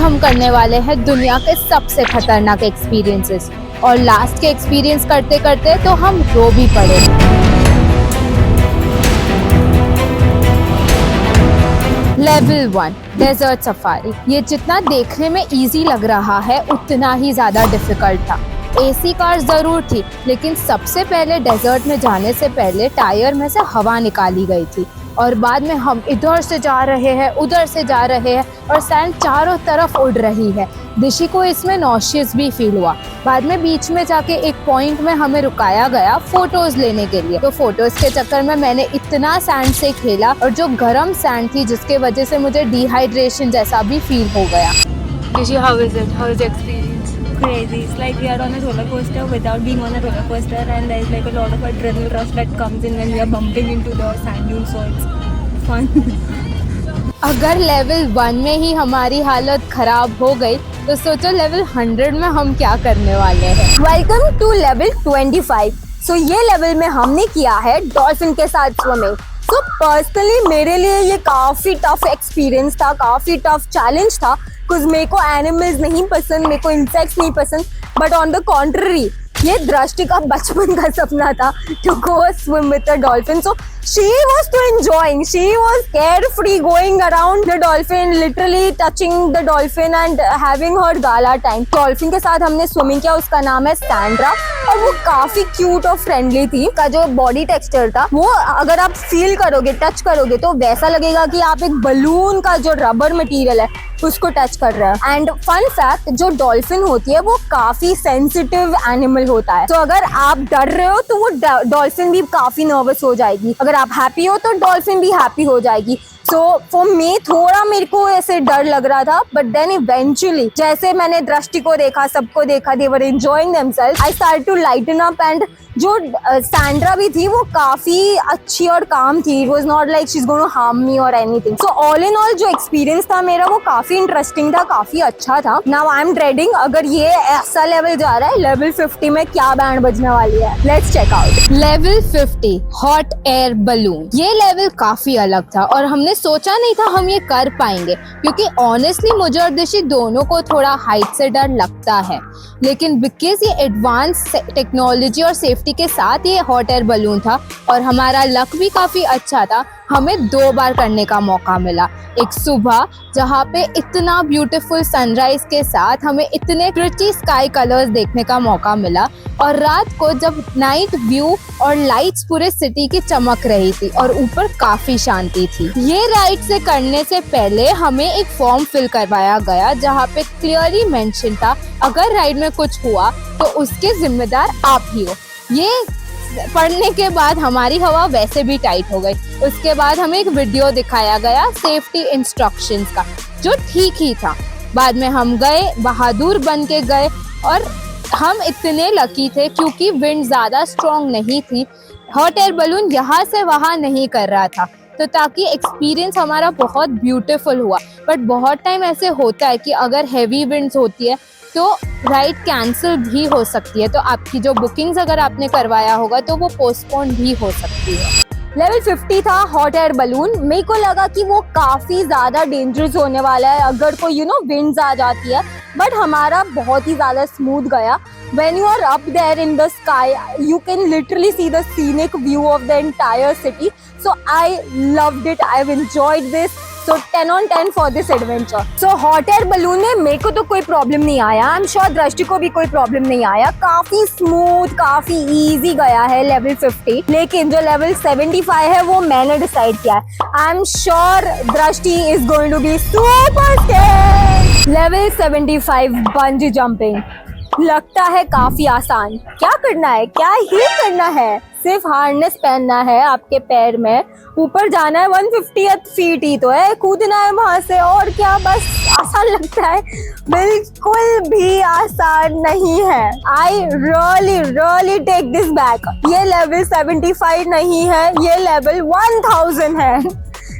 हम करने वाले हैं दुनिया के सबसे खतरनाक एक्सपीरियंसेस, और लास्ट के एक्सपीरियंस करते करते तो हम रो भी पड़े। Level 1 desert safari. ये जितना देखने में इजी लग रहा है उतना ही ज़्यादा डिफिकल्ट था। एसी कार ज़रूर थी, लेकिन सबसे पहले डेजर्ट में जाने से पहले टायर में से हवा निकाली गई थी, और बाद में हम इधर से जा रहे हैं उधर से जा रहे हैं और सैंड चारों तरफ उड़ रही है। दिशी को इसमें नॉशियस भी फील हुआ। बाद में बीच में जाके एक पॉइंट में हमें रुकाया गया फोटोज लेने के लिए। तो फोटोज के चक्कर में मैंने इतना सैंड से खेला, और जो गर्म सैंड थी जिसके वजह से मुझे डिहाइड्रेशन जैसा भी फील हो गया। दिशी, how is it? How is experience? Crazy. It's like we are on a roller coaster without being on a roller coaster, and there's like a lot of adrenaline rush that comes in when we are bumping into the sand dunes, so it's fun. अगर level 1 में ही हमारी हालत खराब हो गई तो सोचो level 100 में हम क्या करने वाले हैं। Welcome two level 25। सो ये लेवल में हमने किया है डॉल्फिन के साथ स्विमिंग। सो पर्सनली मेरे लिए ये काफी टफ एक्सपीरियंस था, काफी टफ चैलेंज था, बिकॉज मेरे को एनिमल्स नहीं पसंद, मेरे को इंसेक्ट्स नहीं पसंद। बट ऑन द कॉन्ट्ररी ये दृष्टि का बचपन का सपना था to go swim with the dolphin. So she was to enjoying, she was carefree going around the dolphin, literally touching the dolphin and having her gala time. Dolphin के साथ हमने स्विमिंग किया, उसका नाम है सैंड्रा, और वो काफी क्यूट और फ्रेंडली थी। का जो बॉडी टेक्सचर था वो अगर आप फील करोगे, टच करोगे तो वैसा लगेगा कि आप एक बलून का जो रबर मटेरियल है उसको टच कर रहे हैं। एंड फन फैक्ट, जो डॉल्फिन होती है वो काफी सेंसिटिव एनिमल होता है। तो अगर आप डर रहे हो तो वो डॉल्फिन भी काफी नर्वस हो जाएगी, अगर आप हैप्पी हो तो डॉल्फिन भी हैप्पी हो जाएगी। सो फॉर मी थोड़ा मेरे को ऐसे डर लग रहा था, बट देन इवेंचुअली जैसे मैंने दृष्टि को देखा, सबको देखा, they were enjoying themselves, I start to lighten up. And जो सैंड्रा भी थी वो काफी अच्छी और काम थी। It was not like she is going to harm me और anything. So all in all जो एक्सपीरियंस था मेरा वो काफी इंटरेस्टिंग था, काफी अच्छा था। नाउ आई एम ड्रेडिंग, अगर ये ऐसा लेवल जा रहा है, लेवल 50 में क्या बैंड बजने वाली है। Let's check out. Level 50 hot air balloon. ये लेवल काफी अलग था और हमने सोचा नहीं था हम ये कर पाएंगे, क्योंकि ऑनेस्टली मुझे और दिशी दोनों को थोड़ा हाइट से डर लगता है। लेकिन बिकॉज ये एडवांस टेक्नोलॉजी और सेफ्टी के साथ ये हॉट एयर बलून था और हमारा लक भी काफी अच्छा था, हमें 2 बार करने का मौका मिला। एक सुबह जहाँ पे इतना ब्यूटीफुल सनराइज के साथ हमें इतने प्रिटी स्काई कलर्स देखने का मौका मिला, और रात को जब नाइट व्यू और लाइट्स पूरे सिटी की चमक रही थी और ऊपर काफी शांति थी। ये राइड से करने से पहले हमें एक फॉर्म फिल करवाया गया जहाँ पे क्लियरली मेंशन था अगर राइड में कुछ हुआ तो उसके जिम्मेदार आप ही हो। ये पढ़ने के बाद हमारी हवा वैसे भी टाइट हो गई। उसके बाद हमें एक वीडियो दिखाया गया सेफ्टी इंस्ट्रक्शंस का, जो ठीक ही था। बाद में हम गए, बहादुर बन के गए, और हम इतने लकी थे क्योंकि विंड ज़्यादा स्ट्रॉन्ग नहीं थी। हॉट एयर बलून यहाँ से वहाँ नहीं कर रहा था, तो ताकि एक्सपीरियंस हमारा बहुत ब्यूटीफुल हुआ। बट बहुत टाइम ऐसे होता है कि अगर हैवी विंड्स होती है तो राइड कैंसिल भी हो सकती है, तो आपकी जो बुकिंग्स अगर आपने करवाया होगा तो वो पोस्टपोन भी हो सकती है। लेवल 50 था हॉट एयर बलून। मेरे को लगा कि वो काफी ज्यादा डेंजरस होने वाला है अगर कोई विंड्स आ जाती है, बट हमारा बहुत ही ज्यादा स्मूथ गया। When you are up there in the sky, you can literally see the scenic view of the entire city. So I loved it. I've enjoyed this. So 10 on 10 for this adventure. So hot air balloon में मेरे को तो कोई problem नहीं आया। I'm sure दृष्टि को भी कोई प्रॉब्लम नहीं आया। काफी स्मूथ, काफी इजी गया है लेवल 50। लेकिन जो लेवल 75 है वो मैंने डिसाइड किया है। I'm sure दृष्टि is going to be super scared. Level 75 bungee jumping लगता है काफी आसान। क्या करना है? क्या ही करना है, सिर्फ हार्नेस पहनना है आपके पैर में, ऊपर जाना है 150 फीट ही तो है, कूदना है वहां से, और क्या बस आसान लगता है? बिल्कुल भी आसान नहीं है। I really take this back. ये लेवल 75 नहीं है, ये लेवल 1000 है।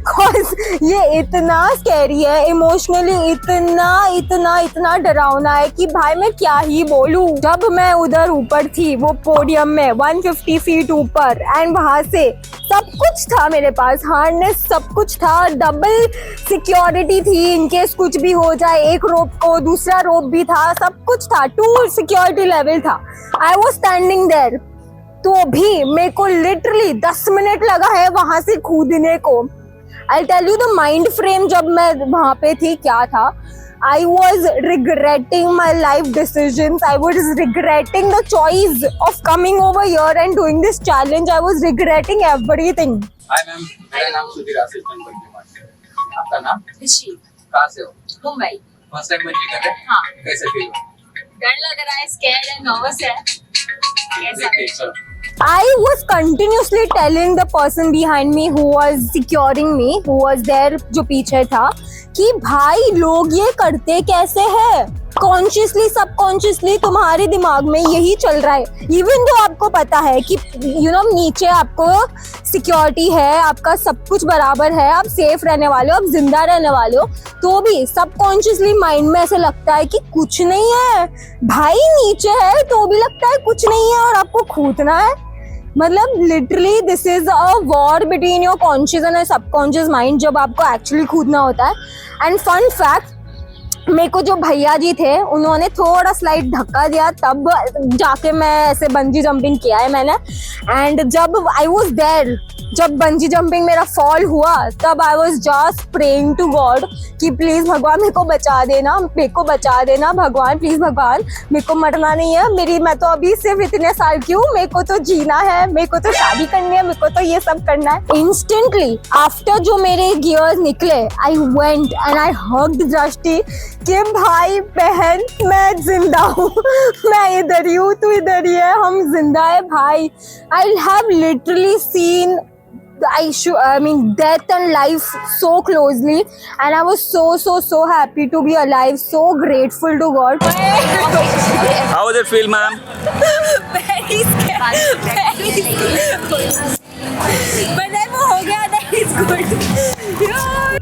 cause ये इतना स्कैरी है, इमोशनली इतना डरावना है कि भाई मैं क्या ही बोलूं। जब मैं उधर ऊपर थी वो पोडियम में 150 फीट ऊपर, एंड वहां से सब कुछ था मेरे पास, हार्नेस सब कुछ था, डबल सिक्योरिटी थी इनकेस कुछ भी हो जाए, एक रोप को दूसरा रोप भी था, सब कुछ था, 2 सिक्योरिटी लेवल था। आई वॉज स्टैंडिंग देयर, तो भी मेरे को लिटरली 10 मिनट लगा है वहां से कूदने को। I tell you the mind frame जब मैं वहां पे थी क्या था। I was regretting my life decisions. I was regretting the choice of coming over here and doing this challenge. I was regretting everything. Hi ma'am, मेरा नाम Sudhir assistant bungee market. आपका नाम? ऋषि, कहाँ से हो? मुंबई। फर्स्ट टाइम बंजी कर रहे हैं? हाँ। कैसे फील हो? डर लग रहा है, स्कैर्ड है, नर्वस है। कैसा? देखिए, चलो। I was continuously telling the person behind me who was securing me, who was there, जो पीछे था, कि भाई लोग ये करते कैसे हैं? कॉन्शियसली सबकॉन्शियसली तुम्हारे दिमाग में यही चल रहा है, इवन तो आपको पता है कि नीचे आपको सिक्योरिटी है, आपका सब कुछ बराबर है, आप सेफ रहने वाले हो, आप जिंदा रहने वाले हो, तो भी सबकॉन्शियसली माइंड में ऐसे लगता है कि कुछ नहीं है भाई, नीचे है तो भी लगता है कुछ नहीं है और आपको कूदना है। मतलब literally this is a war between your conscious and subconscious mind जब आपको एक्चुअली कूदना होता है। एंड फन फैक्ट, मेरे को जो भैया जी थे उन्होंने थोड़ा स्लाइड धक्का दिया, तब जाके मैं ऐसे बंजी जंपिंग किया है मैंने। एंड जब आई वाज देयर, जब बंजी जंपिंग मेरा फॉल हुआ, तब I was just praying to God कि प्लीज भगवान मेरे को बचा देना, मेरे को बचा देना भगवान, प्लीज भगवान मेरे को मरना नहीं है, मैं तो अभी सिर्फ इतने साल की हूँ, मेरे को तो जीना है, मेरे को तो शादी करनी है, मेरे को तो ये सब करना है। इंस्टेंटली आफ्टर जो मेरे गियर्स निकले, I went and I hugged दृष्टि कि भाई बहन मैं जिंदा हूँ, मैं इधर ही हूँ, तू इधर ही है, हम जिंदा है भाई। I have literally seen death and life so closely, and I was so happy to be alive, so grateful to God. How does it feel, ma'am? Very scared, very good. But then वो हो गया, that is good.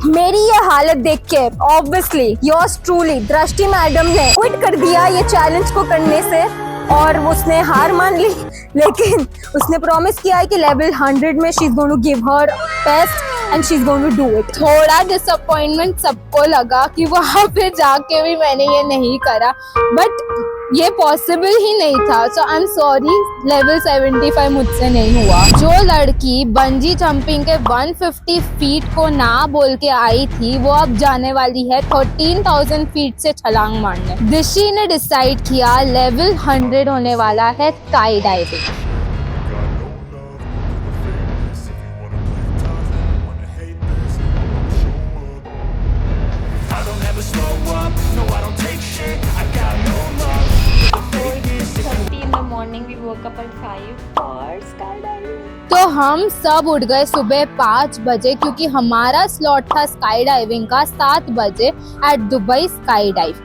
मेरी ये हालत देख के obviously yours truly दृष्टि madam ने क्विट कर दिया ये चैलेंज को करने से, और उसने हार मान ली, लेकिन उसने प्रॉमिस किया है कि लेवल 100 में she is going to give her best and she is going to do it. थोड़ा डिसअपॉइंटमेंट सबको लगा कि वहां पे जाके भी मैंने ये नहीं करा, बट ये पॉसिबल ही नहीं था, सो आई एम सॉरी, लेवल 75 मुझसे नहीं हुआ। जो लड़की बंजी जंपिंग के 150 फीट को ना बोल के आई थी, वो अब जाने वाली है 13,000 फीट से छलांग मारने। दिशी ने डिसाइड किया लेवल 100 होने वाला है sky diving. Morning we woke up at 5 for skydiving. तो हम सब उठ गए सुबह 5 बजे, क्योंकि हमारा स्लॉट था स्काई डाइविंग का 7 बजे एट दुबई स्काई डाइव।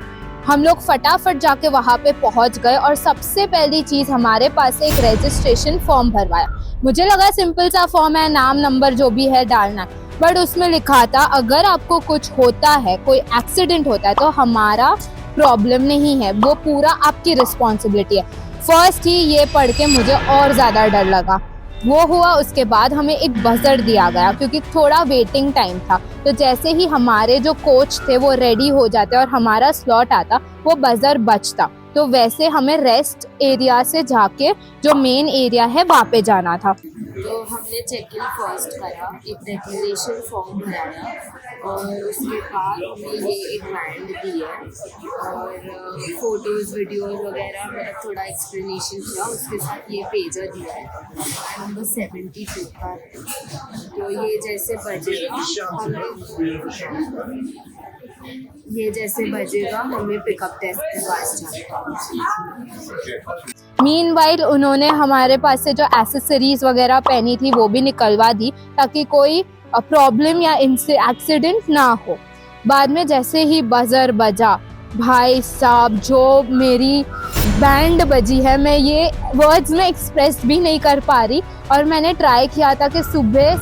हम लोग फटाफट जाके वहाँ पे पहुँच गए और सबसे पहली चीज़ हमारे पास से एक रजिस्ट्रेशन फॉर्म भरवाया। मुझे लगा सिंपल सा फॉर्म है, नाम नंबर जो भी है डालना है, बट उसमें लिखा था अगर आपको कुछ होता है, कोई एक्सीडेंट होता है, तो हमारा प्रॉब्लम नहीं है, वो पूरा आपकी रिस्पॉन्सिबिलिटी है। फर्स्ट ही ये पढ़ के मुझे और ज़्यादा डर लगा। वो हुआ, उसके बाद हमें एक बजर दिया गया क्योंकि थोड़ा वेटिंग टाइम था। तो जैसे ही हमारे जो कोच थे वो रेडी हो जाते और हमारा स्लॉट आता, वो बजर बजता, तो वैसे हमें रेस्ट एरिया से जाके जो मेन एरिया है वहाँ पे जाना था। तो हमने चेक इन फर्स्ट करा, एक डिक्लेरेशन फॉर्म भराया और उसके बाद हमें ये एक बैंड दी है और फोटोज़ वीडियोज़ वगैरह, मतलब थोड़ा एक्सप्लेनेशन किया, उसके साथ ये पेजर दिया है। नंबर 72 पर, तो ये जैसे बजेगा हमें पिकअप टेस्ट के पास जाना। मीनवाइल उन्होंने हमारे पास से जो एसेसरीज वगैरह पहनी थी वो भी निकलवा दी, ताकि कोई प्रॉब्लम या एक्सीडेंट ना हो। बाद में जैसे ही बजर बजा, भाई साहब जो मेरी बैंड बजी है, मैं ये वर्ड्स में एक्सप्रेस भी नहीं कर पा रही। और मैंने ट्राई किया था कि सुबह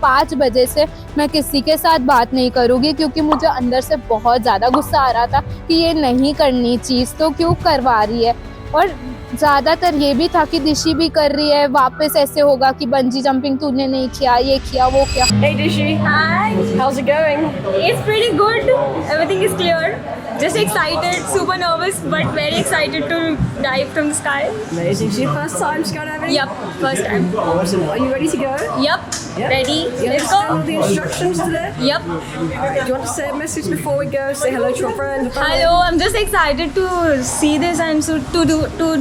5 बजे से मैं किसी के साथ बात नहीं करूँगी, क्योंकि मुझे अंदर से बहुत ज़्यादा गुस्सा आ रहा था कि ये नहीं करनी चीज़ तो क्यों करवा रही है। और ज़्यादातर ये भी था कि दिशी भी कर रही है, वापस ऐसे होगा कि बंजी जंपिंग तूने नहीं किया, ये किया वो किया। Hey Dishi. Hi. How's it going? It's pretty good. Everything is clear. Just excited, super nervous, but very excited to dive from the sky. Amazing. So your first time skydiving? Yup, first time. Awesome. Are you ready to go? Yup, Yeah. ready. You Let's understand all go. the instructions today? Yup. Do you want to say a message before we go? Say hello to your friend. Hello, I'm just excited to see this and so to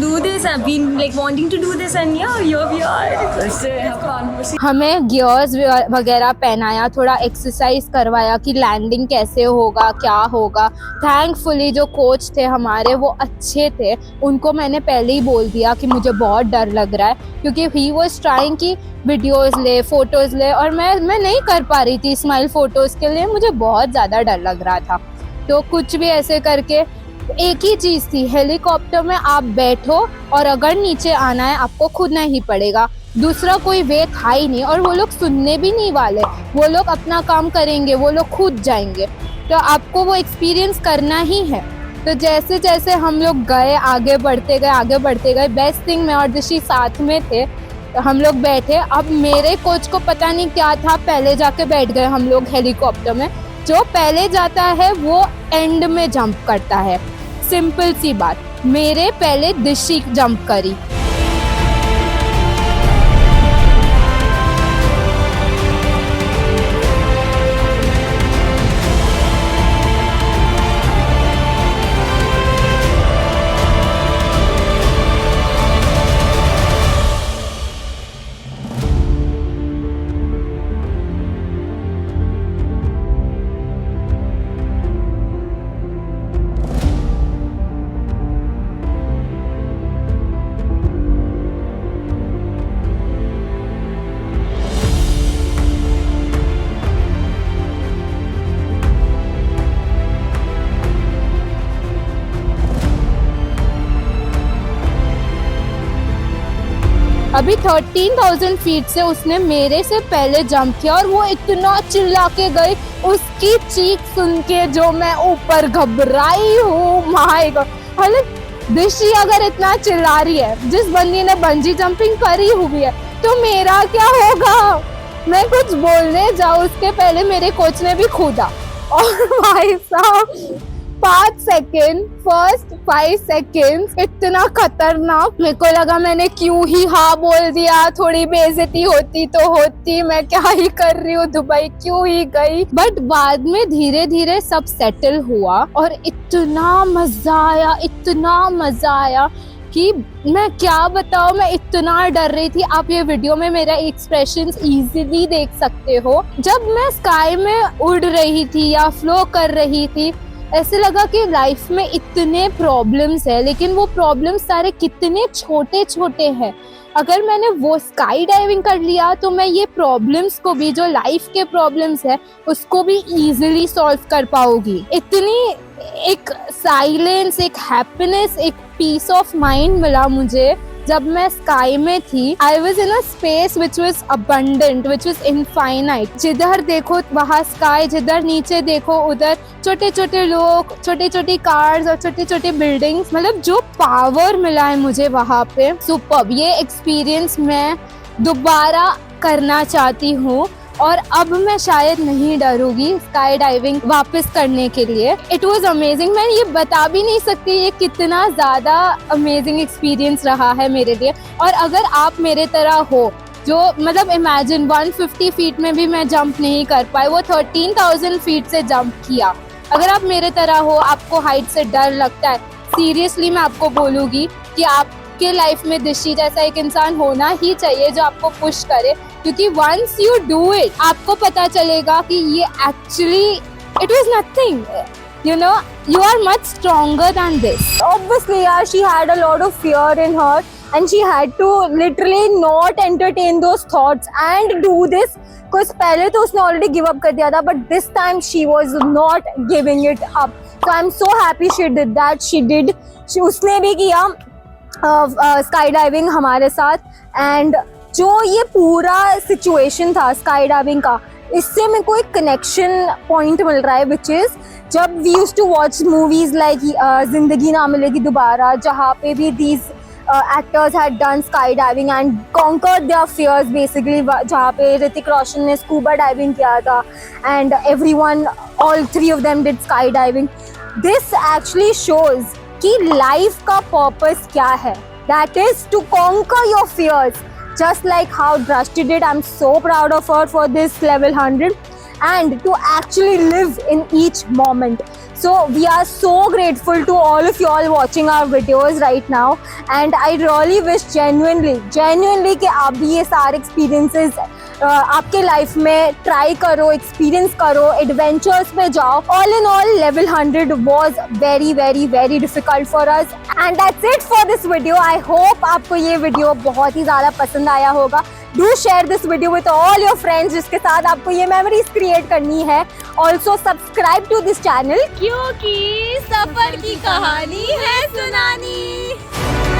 do this. I've been like wanting to do this and yeah, here we are. Let's do it. Have fun. We'll see. हमें gears वगैरह पहनाया, थोड़ा exercise करवाया कि landing कैसे होगा, क्या होगा। थैंकफुली जो कोच थे हमारे वो अच्छे थे, उनको मैंने पहले ही बोल दिया कि मुझे बहुत डर लग रहा है, क्योंकि ही वाज ट्राइंग कि वीडियोस ले, फोटोज़ ले, और मैं नहीं कर पा रही थी स्माइल फ़ोटोज़ के लिए, मुझे बहुत ज़्यादा डर लग रहा था। तो कुछ भी ऐसे करके एक ही चीज़ थी, हेलीकॉप्टर में आप बैठो और अगर नीचे आना है आपको खुदना ही पड़ेगा, दूसरा कोई वे था ही नहीं। और वो लोग सुनने भी नहीं वाले, वो लोग अपना काम करेंगे, वो लोग खुद जाएंगे, तो आपको वो एक्सपीरियंस करना ही है। तो जैसे जैसे हम लोग गए, आगे बढ़ते गए, बेस्ट थिंग मैं और दिशी साथ में थे, तो हम लोग बैठे। अब मेरे कोच को पता नहीं क्या था, पहले जाके बैठ गए हम लोग हेलीकॉप्टर में। जो पहले जाता है वो एंड में जंप करता है, सिंपल सी बात। मेरे पहले दिशी जंप करी। अभी 13,000 फीट से उसने मेरे से पहले जंप किया और वो इतना चिल्ला के गई, उसकी चीख सुन के जो मैं ऊपर घबराई हूँ। माय गॉड, मतलब दिशी अगर इतना चिल्ला रही है, जिस बंदी ने बंजी जंपिंग करी हुई है, तो मेरा क्या होगा। मैं कुछ बोलने जाऊँ उसके पहले मेरे कोच ने भी कूदा और भाई साहब 5 सेकेंड इतना खतरनाक। मेरे को लगा मैंने क्यों ही हाँ बोल दिया, थोड़ी बेइज्जती होती तो होती, मैं क्या ही कर रही हूँ दुबई, क्यों ही गई। बट बाद में धीरे धीरे सब सेटल हुआ और इतना मजा आया कि मैं क्या बताऊँ, मैं इतना डर रही थी। आप ये वीडियो में मेरा एक्सप्रेशंस इजीली देख सकते हो। जब मैं स्काई में उड़ रही थी या फ्लो कर रही थी, ऐसे लगा कि लाइफ में इतने प्रॉब्लम्स है, लेकिन वो प्रॉब्लम्स सारे कितने छोटे छोटे हैं। अगर मैंने वो स्काई डाइविंग कर लिया तो मैं ये प्रॉब्लम्स को भी, जो लाइफ के प्रॉब्लम्स है, उसको भी इजीली सॉल्व कर पाऊंगी। इतनी एक साइलेंस, एक हैप्पीनेस, एक पीस ऑफ माइंड मिला मुझे जब मैं स्काई में थी। I was in a space which was abundant, which was infinite. जिधर देखो वहाँ स्काई, जिधर नीचे देखो उधर छोटे छोटे लोग, छोटी छोटी कार्स और छोटी छोटी बिल्डिंग्स। मतलब जो पावर मिला है मुझे वहाँ पे, सुपर्ब। ये एक्सपीरियंस मैं दोबारा करना चाहती हूँ और अब मैं शायद नहीं डरूंगी स्काई डाइविंग वापस करने के लिए। It was amazing. मैं ये बता भी नहीं सकती ये कितना ज़्यादा अमेजिंग एक्सपीरियंस रहा है मेरे लिए। और अगर आप मेरे तरह हो, जो मतलब इमेजिन 150 फीट में भी मैं जंप नहीं कर पाई, वो 13,000 फीट से जंप किया। अगर आप मेरे तरह हो, आपको हाइट से डर लगता है, सीरियसली मैं आपको बोलूँगी कि आपके लाइफ में दिशी जैसा एक इंसान होना ही चाहिए जो आपको पुश करे, क्योंकि वंस यू डू इट आपको पता चलेगा कि ये actually it was nothing, you know, you are much stronger than this. Obviously, yeah, she had a lot of fear in her and she had to literally not entertain those thoughts and do this, because पहले तो उसने already give up कर दिया था, but this time she was not giving it up. So I'm so happy she did that. उसने भी किया sky diving हमारे साथ. एंड जो ये पूरा सिचुएशन था स्काई डाइविंग का, इससे मेरे को एक कनेक्शन पॉइंट मिल रहा है, विच इज जब we used to watch movies like Zindagi Na Milegi Dobara, जहाँ पे भी these actors had done skydiving and conquered their fears basically, जहाँ पे ऋतिक रोशन ने स्कूबा डाइविंग किया था and everyone, all three of them did skydiving. This actually shows कि life का purpose क्या है, that is to conquer your fears, just like how Drashti did. I'm so proud of her for this level 100 and to actually live in each moment. So we are so grateful to all of you all watching our videos right now, and I really wish genuinely कि आप भी ये सारे experiences आपके life में try करो, experience करो, adventures पे जाओ. All in all level 100 was very difficult for us, and that's it for this video. I hope आपको ये वीडियो बहुत ही ज़्यादा पसंद आया होगा. Do share this video with all your friends जिसके साथ आपको ये मेमोरीज क्रिएट करनी है. Also subscribe to this channel क्योंकि सफर की कहानी है सुनानी.